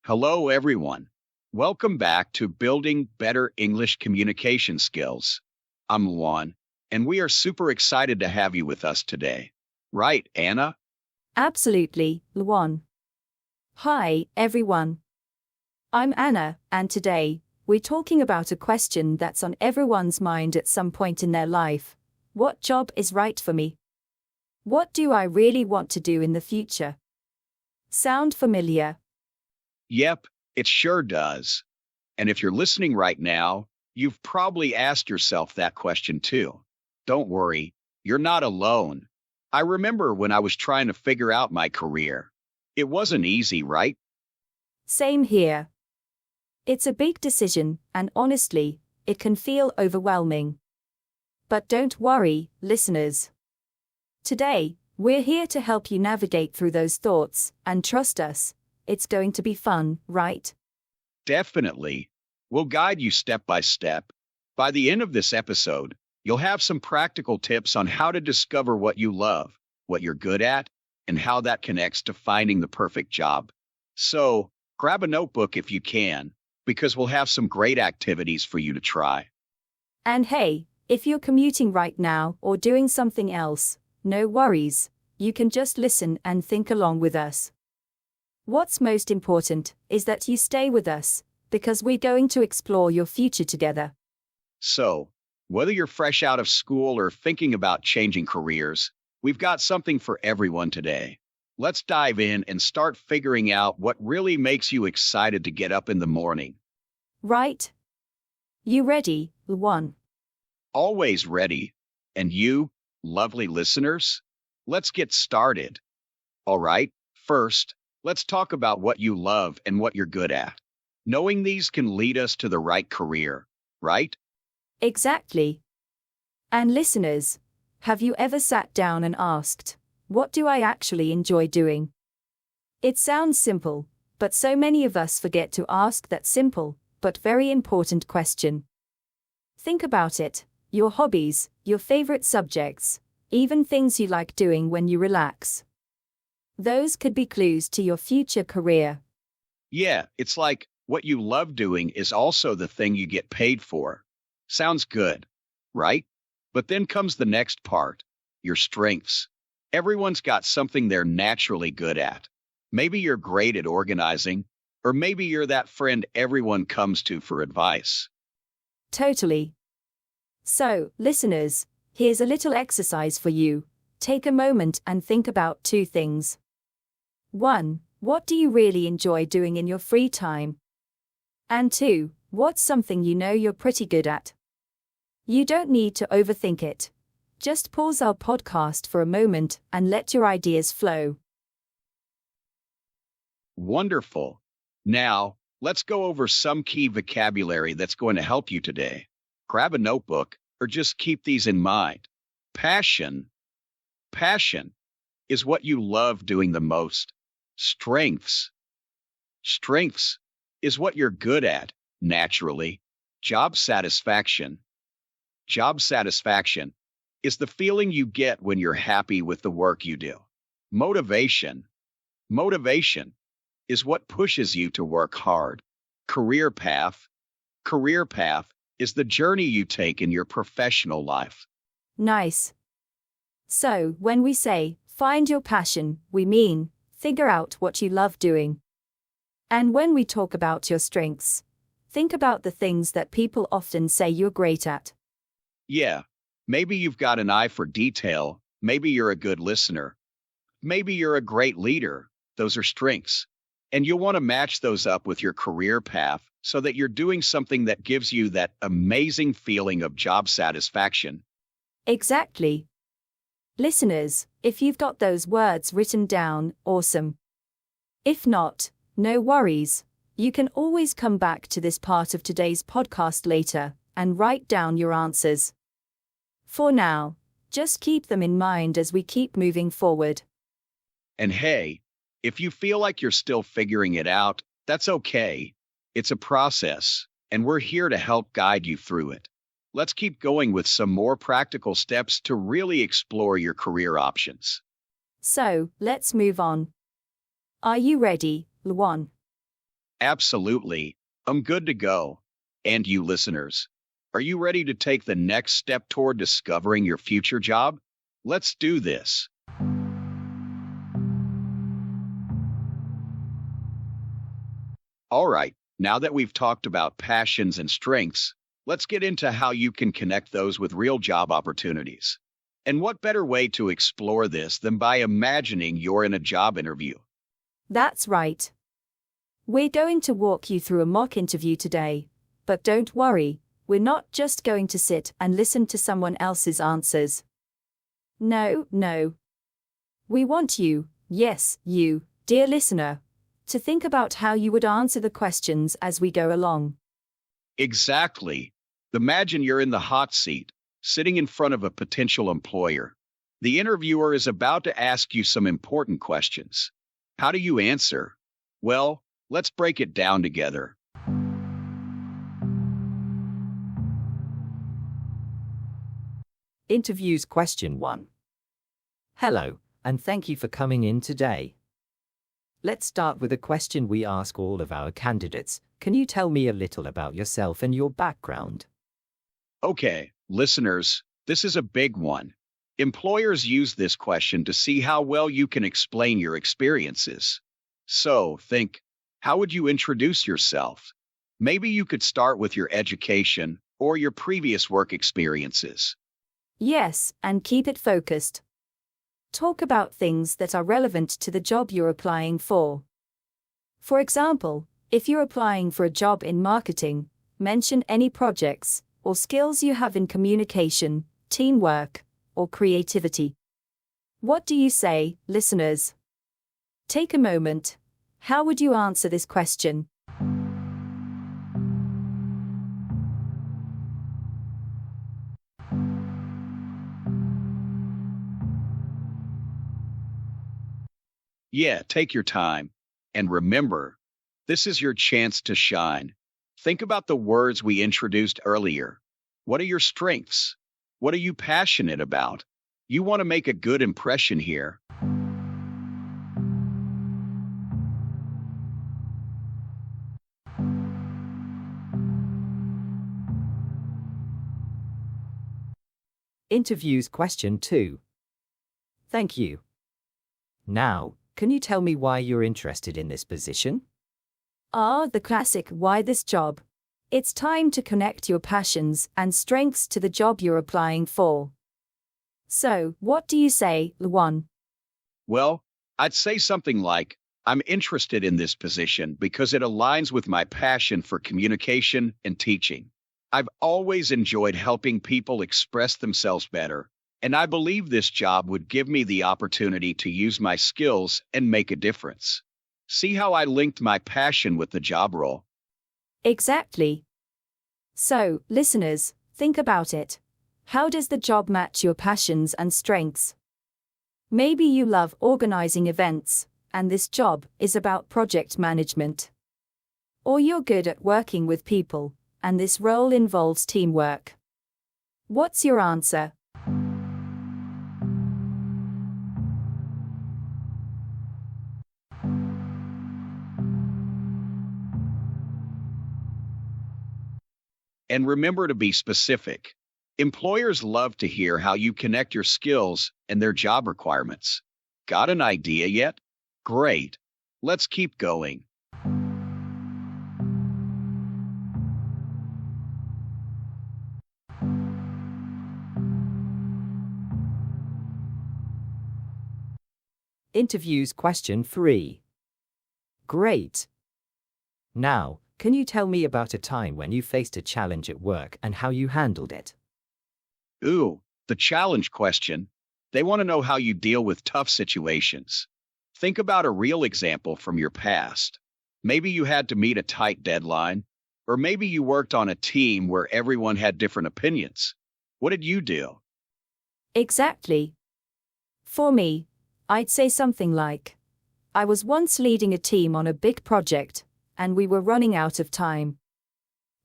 Hello, everyone. Welcome back to Building Better English Communication Skills. I'm Luan, and we are super excited to have you with us today. Right, Anna? Absolutely, Luan. Hi, everyone. I'm Anna, and today, we're talking about a question that's on everyone's mind at some point in their life. What job is right for me? What do I really want to do in the future? Sound familiar? Yep, it sure does. And if you're listening right now, you've probably asked yourself that question too. Don't worry, you're not alone. I remember when I was trying to figure out my career. It wasn't easy, right? Same here. It's a big decision, and honestly, it can feel overwhelming. But don't worry, listeners. Today, we're here to help you navigate through those thoughts, and trust us, it's going to be fun, right? Definitely. We'll guide you step by step. By the end of this episode, you'll have some practical tips on how to discover what you love, what you're good at, and how that connects to finding the perfect job. So, grab a notebook if you can, because we'll have some great activities for you to try. And hey, if you're commuting right now or doing something else, no worries, you can just listen and think along with us. What's most important is that you stay with us, because we're going to explore your future together. So, whether you're fresh out of school or thinking about changing careers, we've got something for everyone today. Let's dive in and start figuring out what really makes you excited to get up in the morning. Right? You ready, Luan? Always ready. And you, lovely listeners, let's get started. All right, first, let's talk about what you love and what you're good at. Knowing these can lead us to the right career, right? Exactly. And listeners, have you ever sat down and asked, what do I actually enjoy doing? It sounds simple, but so many of us forget to ask that simple, but very important question. Think about it, your hobbies, your favorite subjects, even things you like doing when you relax. Those could be clues to your future career. Yeah, it's like what you love doing is also the thing you get paid for. Sounds good, right? But then comes the next part, your strengths. Everyone's got something they're naturally good at. Maybe you're great at organizing, or maybe you're that friend everyone comes to for advice. Totally. So, listeners, here's a little exercise for you. Take a moment and think about two things. 1. What do you really enjoy doing in your free time? And 2. What's something you know you're pretty good at? You don't need to overthink it. Just pause our podcast for a moment and let your ideas flow. Wonderful. Now, let's go over some key vocabulary that's going to help you today. Grab a notebook or just keep these in mind. Passion. Passion is what you love doing the most. Strengths. Strengths is what you're good at, naturally. Job satisfaction. Job satisfaction is the feeling you get when you're happy with the work you do. Motivation. Motivation is what pushes you to work hard. Career path. Career path is the journey you take in your professional life. Nice. So, when we say, find your passion, we mean, figure out what you love doing. And when we talk about your strengths, think about the things that people often say you're great at. Yeah, maybe you've got an eye for detail. Maybe you're a good listener. Maybe you're a great leader. Those are strengths. And you'll want to match those up with your career path so that you're doing something that gives you that amazing feeling of job satisfaction. Exactly. Listeners, if you've got those words written down, awesome. If not, no worries. You can always come back to this part of today's podcast later and write down your answers. For now, just keep them in mind as we keep moving forward. And hey, if you feel like you're still figuring it out, that's okay. It's a process, and we're here to help guide you through it. Let's keep going with some more practical steps to really explore your career options. So, let's move on. Are you ready, Luan? Absolutely. I'm good to go. And you listeners, are you ready to take the next step toward discovering your future job? Let's do this. All right, now that we've talked about passions and strengths, let's get into how you can connect those with real job opportunities. And what better way to explore this than by imagining you're in a job interview? That's right. We're going to walk you through a mock interview today. But don't worry, we're not just going to sit and listen to someone else's answers. No, no. We want you, yes, you, dear listener, to think about how you would answer the questions as we go along. Exactly. Imagine you're in the hot seat, sitting in front of a potential employer. The interviewer is about to ask you some important questions. How do you answer? Well, let's break it down together. Interviews question 1. Hello, and thank you for coming in today. Let's start with a question we ask all of our candidates. Can you tell me a little about yourself and your background? Okay, listeners, this is a big one. Employers use this question to see how well you can explain your experiences. So, think, how would you introduce yourself? Maybe you could start with your education or your previous work experiences. Yes, and keep it focused. Talk about things that are relevant to the job you're applying for. For example, if you're applying for a job in marketing, mention any projects or skills you have in communication, teamwork, or creativity. What do you say, listeners? Take a moment. How would you answer this question? Yeah, take your time. And remember, this is your chance to shine. Think about the words we introduced earlier. What are your strengths? What are you passionate about? You want to make a good impression here. Interviews question 2. Thank you. Now, can you tell me why you're interested in this position? The classic why this job. It's time to connect your passions and strengths to the job you're applying for. So, what do you say, Luan? Well, I'd say something like, I'm interested in this position because it aligns with my passion for communication and teaching. I've always enjoyed helping people express themselves better, and I believe this job would give me the opportunity to use my skills and make a difference. See how I linked my passion with the job role? Exactly. So, listeners, think about it. How does the job match your passions and strengths? Maybe you love organizing events, and this job is about project management. Or you're good at working with people, and this role involves teamwork. What's your answer? And remember to be specific. Employers love to hear how you connect your skills and their job requirements. Got an idea yet? Great. Let's keep going. Interviews question 3. Great. Now, can you tell me about a time when you faced a challenge at work and how you handled it? Ooh, the challenge question. They want to know how you deal with tough situations. Think about a real example from your past. Maybe you had to meet a tight deadline, or maybe you worked on a team where everyone had different opinions. What did you do? Exactly. For me, I'd say something like, I was once leading a team on a big project, and we were running out of time.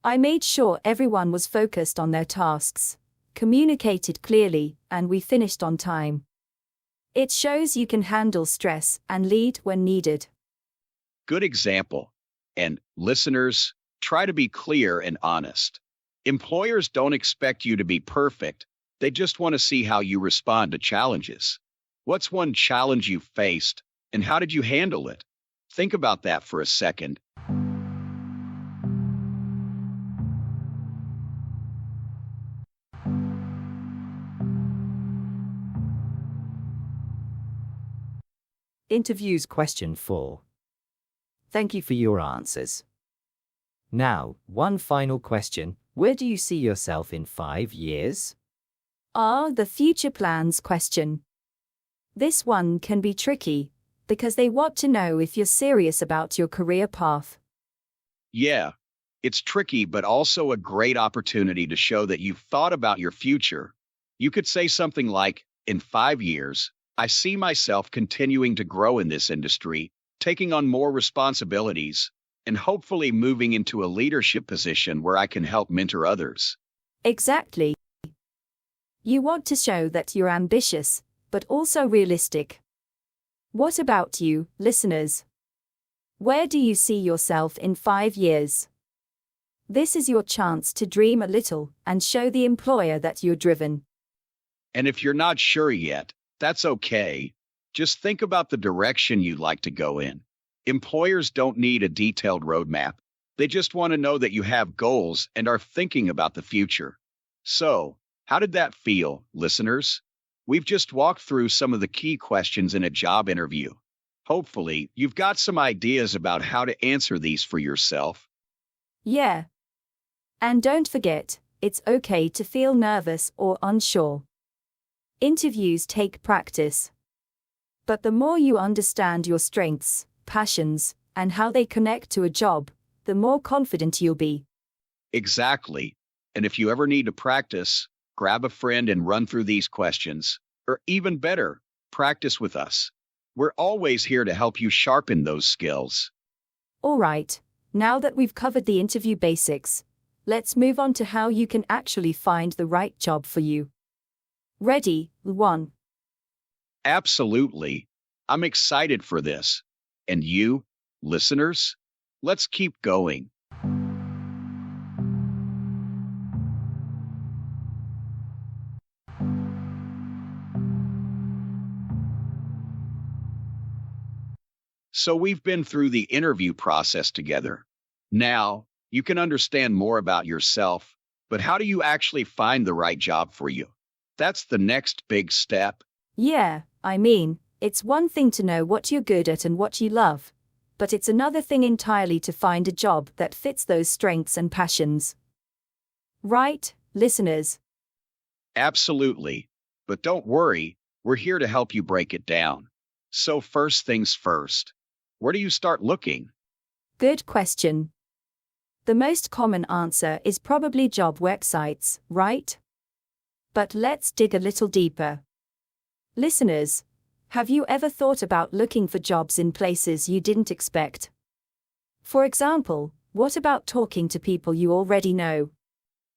I made sure everyone was focused on their tasks, communicated clearly, and we finished on time. It shows you can handle stress and lead when needed. Good example. And listeners, try to be clear and honest. Employers don't expect you to be perfect. They just want to see how you respond to challenges. What's one challenge you faced and how did you handle it? Think about that for a second. Interviews question 4. Thank you for your answers. Now, one final question. Where do you see yourself in 5 years? The future plans question. This one can be tricky because they want to know if you're serious about your career path. Yeah, it's tricky, but also a great opportunity to show that you've thought about your future. You could say something like, in 5 years, I see myself continuing to grow in this industry, taking on more responsibilities, and hopefully moving into a leadership position where I can help mentor others. Exactly. You want to show that you're ambitious, but also realistic. What about you, listeners? Where do you see yourself in 5 years? This is your chance to dream a little and show the employer that you're driven. And if you're not sure yet, that's okay. Just think about the direction you'd like to go in. Employers don't need a detailed roadmap. They just want to know that you have goals and are thinking about the future. So, how did that feel, listeners? We've just walked through some of the key questions in a job interview. Hopefully, you've got some ideas about how to answer these for yourself. Yeah. And don't forget, it's okay to feel nervous or unsure. Interviews take practice. But the more you understand your strengths, passions, and how they connect to a job, the more confident you'll be. Exactly. And if you ever need to practice, grab a friend and run through these questions. Or even better, practice with us. We're always here to help you sharpen those skills. All right, now that we've covered the interview basics, let's move on to how you can actually find the right job for you. Ready, Luan? Absolutely. I'm excited for this. And you, listeners? Let's keep going. So we've been through the interview process together. Now, you can understand more about yourself, but how do you actually find the right job for you? That's the next big step. Yeah, it's one thing to know what you're good at and what you love, but it's another thing entirely to find a job that fits those strengths and passions. Right, listeners? Absolutely. But don't worry, we're here to help you break it down. So first things first, where do you start looking? Good question. The most common answer is probably job websites, right? But let's dig a little deeper. Listeners, have you ever thought about looking for jobs in places you didn't expect? For example, what about talking to people you already know?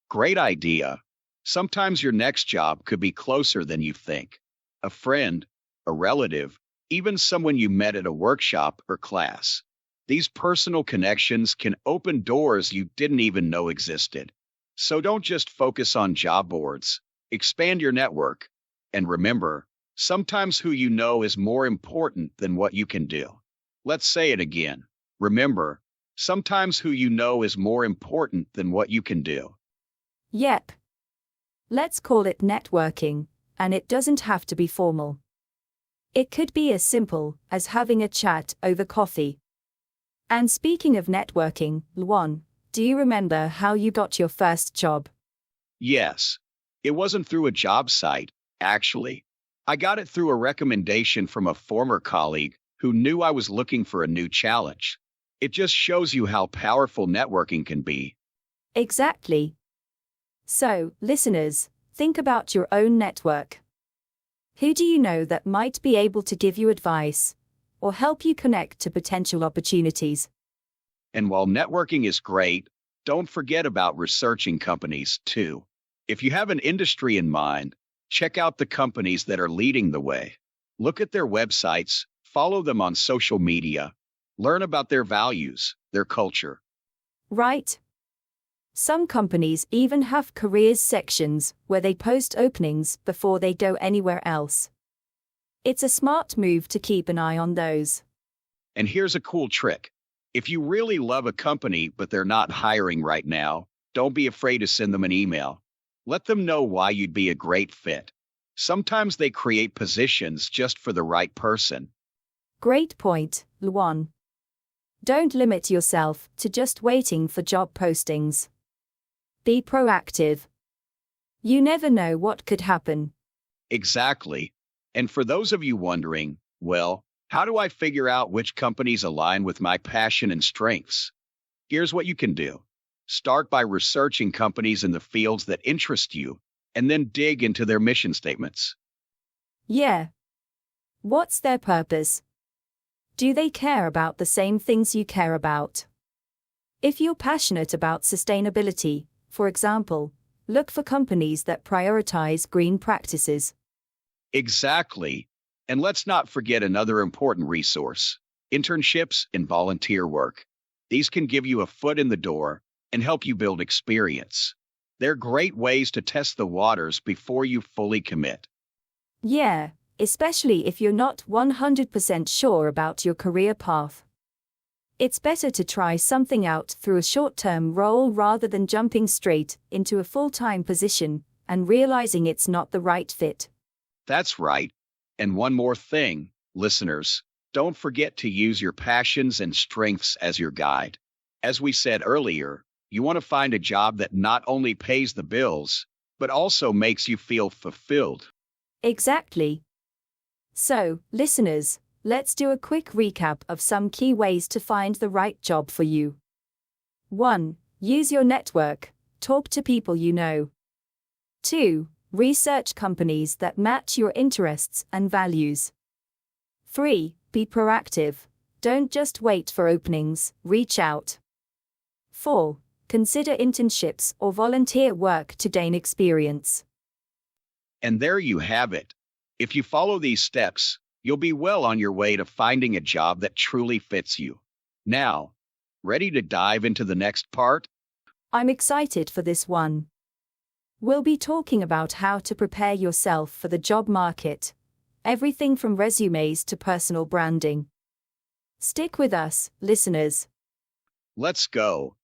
Great idea. Sometimes your next job could be closer than you think. A friend, a relative, even someone you met at a workshop or class. These personal connections can open doors you didn't even know existed. So don't just focus on job boards. Expand your network. And remember, sometimes who you know is more important than what you can do. Let's say it again. Remember, sometimes who you know is more important than what you can do. Yep. Let's call it networking, and it doesn't have to be formal. It could be as simple as having a chat over coffee. And speaking of networking, Luan, do you remember how you got your first job? Yes. It wasn't through a job site, actually. I got it through a recommendation from a former colleague who knew I was looking for a new challenge. It just shows you how powerful networking can be. Exactly. So, listeners, think about your own network. Who do you know that might be able to give you advice or help you connect to potential opportunities? And while networking is great, don't forget about researching companies too. If you have an industry in mind, check out the companies that are leading the way. Look at their websites, follow them on social media, Learn about their values, their culture. Right? Some companies even have careers sections where they post openings before they go anywhere else. It's a smart move to keep an eye on those. And here's a cool trick. If you really love a company but they're not hiring right now, don't be afraid to send them an email. Let them know why you'd be a great fit. Sometimes they create positions just for the right person. Great point, Luan. Don't limit yourself to just waiting for job postings. Be proactive. You never know what could happen. Exactly. And for those of you wondering, well, how do I figure out which companies align with my passion and strengths? Here's what you can do. Start by researching companies in the fields that interest you, and then dig into their mission statements. Yeah. What's their purpose? Do they care about the same things you care about? If you're passionate about sustainability, for example, look for companies that prioritize green practices. Exactly. And let's not forget another important resource, internships and volunteer work. These can give you a foot in the door and help you build experience. They're great ways to test the waters before you fully commit. Yeah, especially if you're not 100% sure about your career path. It's better to try something out through a short-term role rather than jumping straight into a full-time position and realizing it's not the right fit. That's right. And one more thing, listeners, don't forget to use your passions and strengths as your guide. As we said earlier, you want to find a job that not only pays the bills, but also makes you feel fulfilled. Exactly. So, listeners, let's do a quick recap of some key ways to find the right job for you. 1. Use your network. Talk to people you know. 2. Research companies that match your interests and values. 3. Be proactive. Don't just wait for openings, reach out. 4. Consider internships or volunteer work to gain experience. And there you have it. If you follow these steps, you'll be well on your way to finding a job that truly fits you. Now, ready to dive into the next part? I'm excited for this one. We'll be talking about how to prepare yourself for the job market. Everything from resumes to personal branding. Stick with us, listeners. Let's go.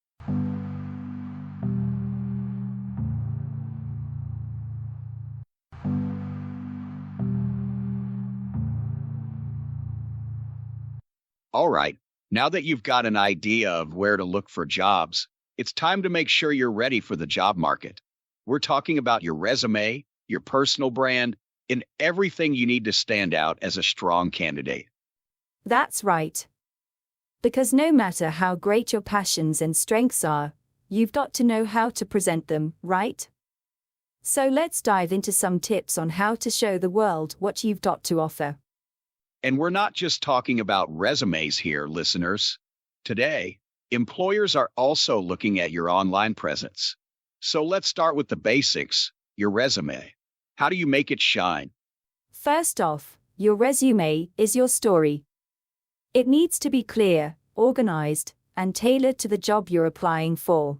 All right, now that you've got an idea of where to look for jobs, it's time to make sure you're ready for the job market. We're talking about your resume, your personal brand, and everything you need to stand out as a strong candidate. That's right. Because no matter how great your passions and strengths are, you've got to know how to present them, right? So let's dive into some tips on how to show the world what you've got to offer. And we're not just talking about resumes here, listeners. Today, employers are also looking at your online presence. So let's start with the basics, your resume. How do you make it shine? First off, your resume is your story. It needs to be clear, organized, and tailored to the job you're applying for.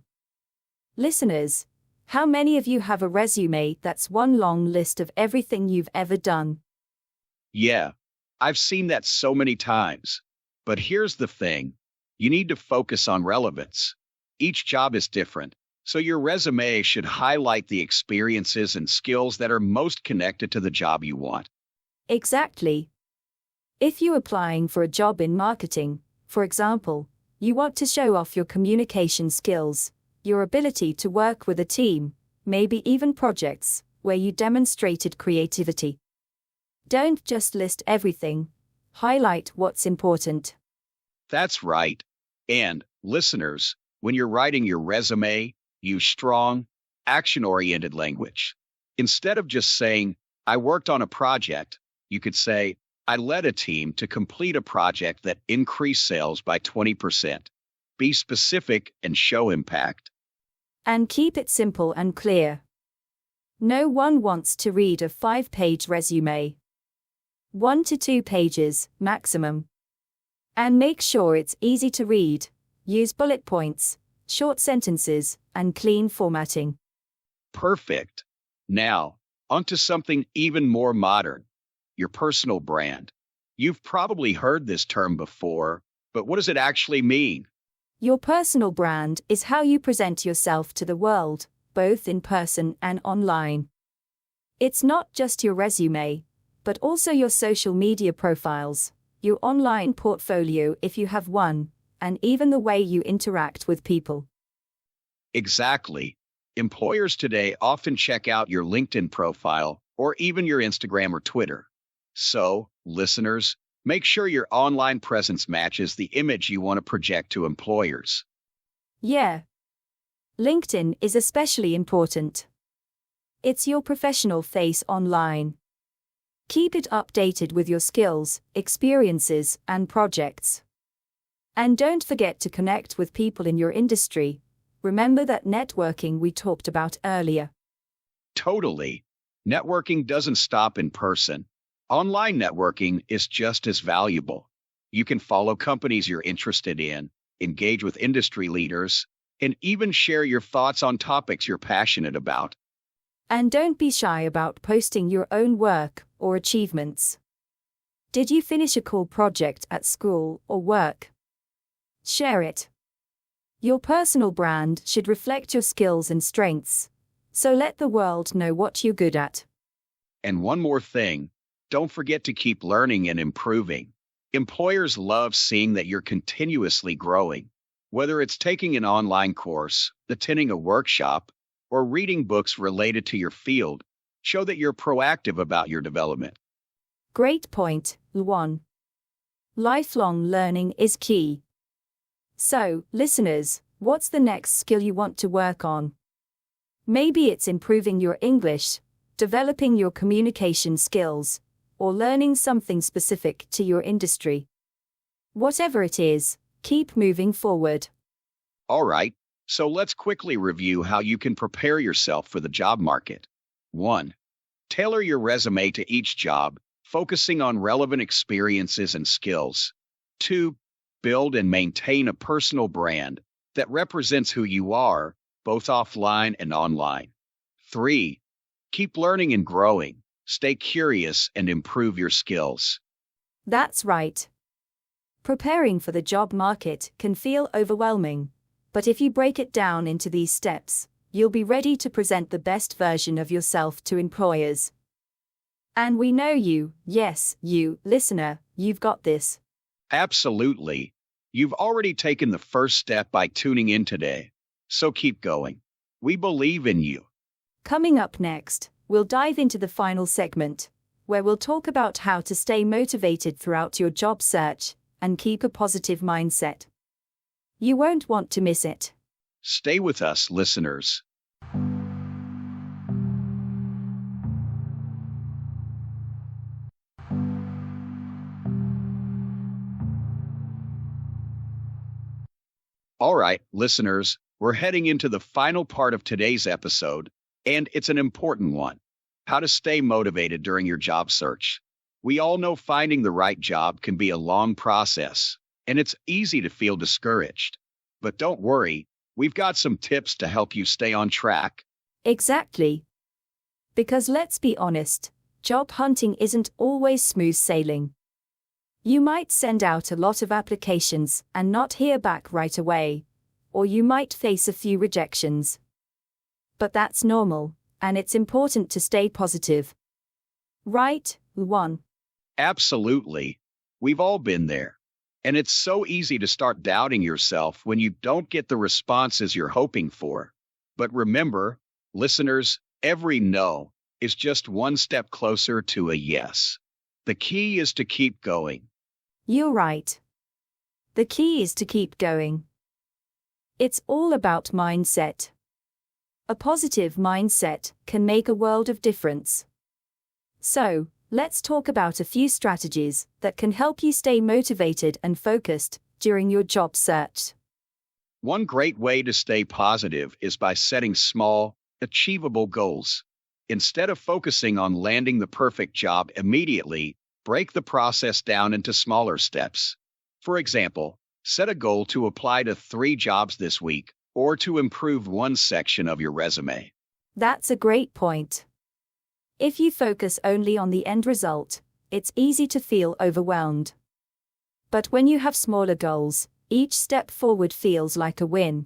Listeners, how many of you have a resume that's one long list of everything you've ever done? Yeah, I've seen that so many times. But here's the thing. You need to focus on relevance. Each job is different, so your resume should highlight the experiences and skills that are most connected to the job you want. Exactly. If you're applying for a job in marketing, for example, you want to show off your communication skills, your ability to work with a team, maybe even projects where you demonstrated creativity. Don't just list everything. Highlight what's important. That's right. And, listeners, when you're writing your resume, use strong, action-oriented language. Instead of just saying, I worked on a project, you could say, I led a team to complete a project that increased sales by 20%. Be specific and show impact. And keep it simple and clear. No one wants to read a 5-page resume. 1 to 2 pages, maximum. And make sure it's easy to read. Use bullet points, short sentences, and clean formatting. Perfect. Now, onto something even more modern, your personal brand. You've probably heard this term before, but what does it actually mean? Your personal brand is how you present yourself to the world, both in person and online. It's not just your resume, but also your social media profiles, your online portfolio if you have one, and even the way you interact with people. Exactly. Employers today often check out your LinkedIn profile or even your Instagram or Twitter. So, listeners, make sure your online presence matches the image you want to project to employers. Yeah. LinkedIn is especially important. It's your professional face online. Keep it updated with your skills, experiences, and projects. And don't forget to connect with people in your industry. Remember that networking we talked about earlier. Totally. Networking doesn't stop in person. Online networking is just as valuable. You can follow companies you're interested in, engage with industry leaders, and even share your thoughts on topics you're passionate about. And don't be shy about posting your own work or achievements. Did you finish a cool project at school or work? Share it. Your personal brand should reflect your skills and strengths, so let the world know what you're good at. And one more thing, don't forget to keep learning and improving. Employers love seeing that you're continuously growing, whether it's taking an online course, attending a workshop, or reading books related to your field. Show that you're proactive about your development. Great point, Luan. Lifelong learning is key. So, listeners, what's the next skill you want to work on? Maybe it's improving your English, developing your communication skills, or learning something specific to your industry. Whatever it is, keep moving forward. All right, so let's quickly review how you can prepare yourself for the job market. 1. Tailor your resume to each job, focusing on relevant experiences and skills. 2. Build and maintain a personal brand that represents who you are, both offline and online. 3. Keep learning and growing. Stay curious and improve your skills. That's right. Preparing for the job market can feel overwhelming, but if you break it down into these steps, you'll be ready to present the best version of yourself to employers. And we know you, yes, you, listener, you've got this. Absolutely. You've already taken the first step by tuning in today, so keep going. We believe in you. Coming up next, we'll dive into the final segment, where we'll talk about how to stay motivated throughout your job search and keep a positive mindset. You won't want to miss it. Stay with us, listeners. All right, listeners, we're heading into the final part of today's episode, and it's an important one. How to stay motivated during your job search. We all know finding the right job can be a long process, and it's easy to feel discouraged. But don't worry, we've got some tips to help you stay on track. Exactly. Because let's be honest, job hunting isn't always smooth sailing. You might send out a lot of applications and not hear back right away, or you might face a few rejections. But that's normal, and it's important to stay positive. Right, Luan? Absolutely. We've all been there. And it's so easy to start doubting yourself when you don't get the responses you're hoping for. But remember, listeners, every no is just one step closer to a yes. The key is to keep going. You're right. The key is to keep going. It's all about mindset. A positive mindset can make a world of difference. So, let's talk about a few strategies that can help you stay motivated and focused during your job search. One great way to stay positive is by setting small, achievable goals. Instead of focusing on landing the perfect job immediately, break the process down into smaller steps. For example, set a goal to apply to 3 jobs this week or to improve one section of your resume. That's a great point. If you focus only on the end result, it's easy to feel overwhelmed. But when you have smaller goals, each step forward feels like a win.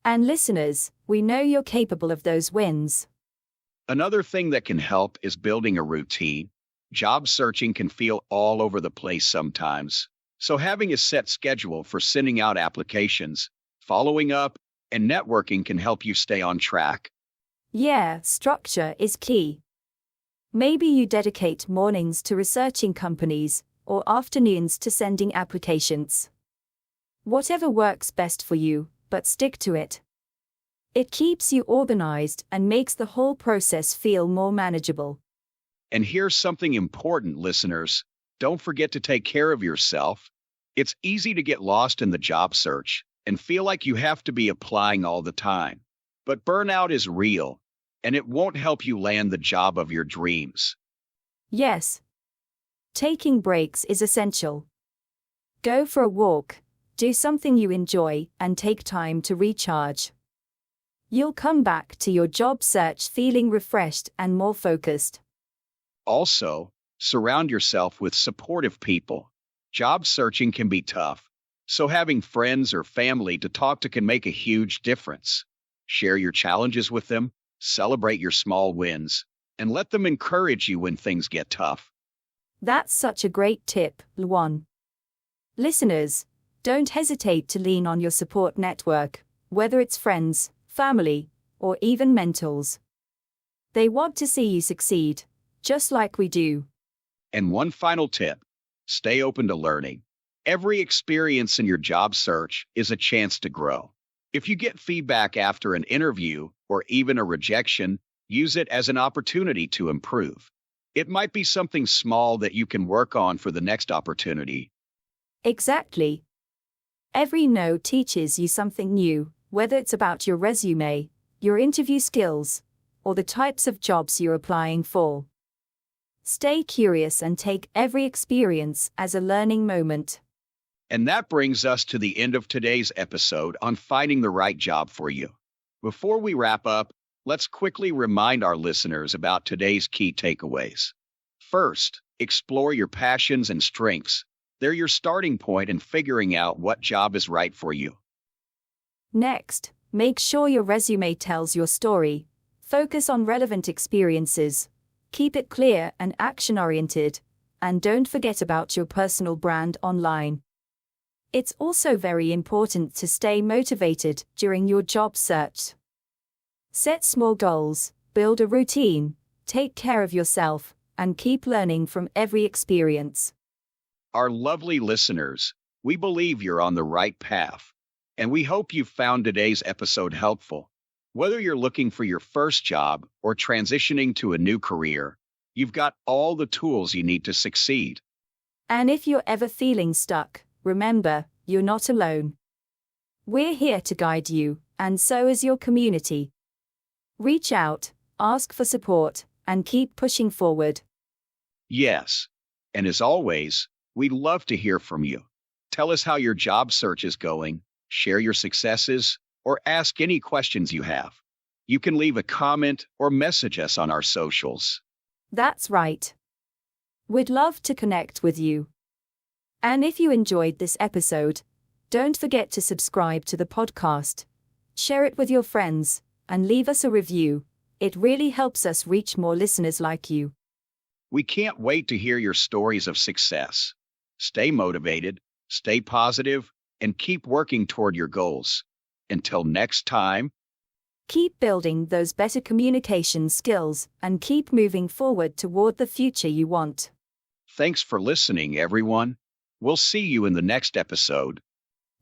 And listeners, we know you're capable of those wins. Another thing that can help is building a routine. Job searching can feel all over the place sometimes, so having a set schedule for sending out applications, following up, and networking can help you stay on track. Yeah, structure is key. Maybe you dedicate mornings to researching companies or afternoons to sending applications. Whatever works best for you, but stick to it. It keeps you organized and makes the whole process feel more manageable. And here's something important, listeners. Don't forget to take care of yourself. It's easy to get lost in the job search and feel like you have to be applying all the time. But burnout is real, and it won't help you land the job of your dreams. Yes. Taking breaks is essential. Go for a walk, do something you enjoy, and take time to recharge. You'll come back to your job search feeling refreshed and more focused. Also, surround yourself with supportive people. Job searching can be tough, so having friends or family to talk to can make a huge difference. Share your challenges with them, celebrate your small wins, and let them encourage you when things get tough. That's such a great tip, Luan. Listeners, don't hesitate to lean on your support network, whether it's friends, family, or even mentors. They want to see you succeed, just like we do. And one final tip, stay open to learning. Every experience in your job search is a chance to grow. If you get feedback after an interview or even a rejection, use it as an opportunity to improve. It might be something small that you can work on for the next opportunity. Exactly. Every no teaches you something new, whether it's about your resume, your interview skills, or the types of jobs you're applying for. Stay curious and take every experience as a learning moment. And that brings us to the end of today's episode on finding the right job for you. Before we wrap up, let's quickly remind our listeners about today's key takeaways. First, explore your passions and strengths. They're your starting point in figuring out what job is right for you. Next, make sure your resume tells your story. Focus on relevant experiences. Keep it clear and action-oriented. And don't forget about your personal brand online. It's also very important to stay motivated during your job search. Set small goals, build a routine, take care of yourself, and keep learning from every experience. Our lovely listeners, we believe you're on the right path, and we hope you found today's episode helpful. Whether you're looking for your first job or transitioning to a new career, you've got all the tools you need to succeed. And if you're ever feeling stuck, remember, you're not alone. We're here to guide you, and so is your community. Reach out, ask for support, and keep pushing forward. Yes, and as always, we'd love to hear from you. Tell us how your job search is going, share your successes, or ask any questions you have. You can leave a comment or message us on our socials. That's right. We'd love to connect with you. And if you enjoyed this episode, don't forget to subscribe to the podcast, share it with your friends, and leave us a review. It really helps us reach more listeners like you. We can't wait to hear your stories of success. Stay motivated, stay positive, and keep working toward your goals. Until next time, keep building those better communication skills and keep moving forward toward the future you want. Thanks for listening, everyone. We'll see you in the next episode.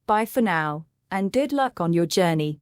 Bye for now, and good luck on your journey.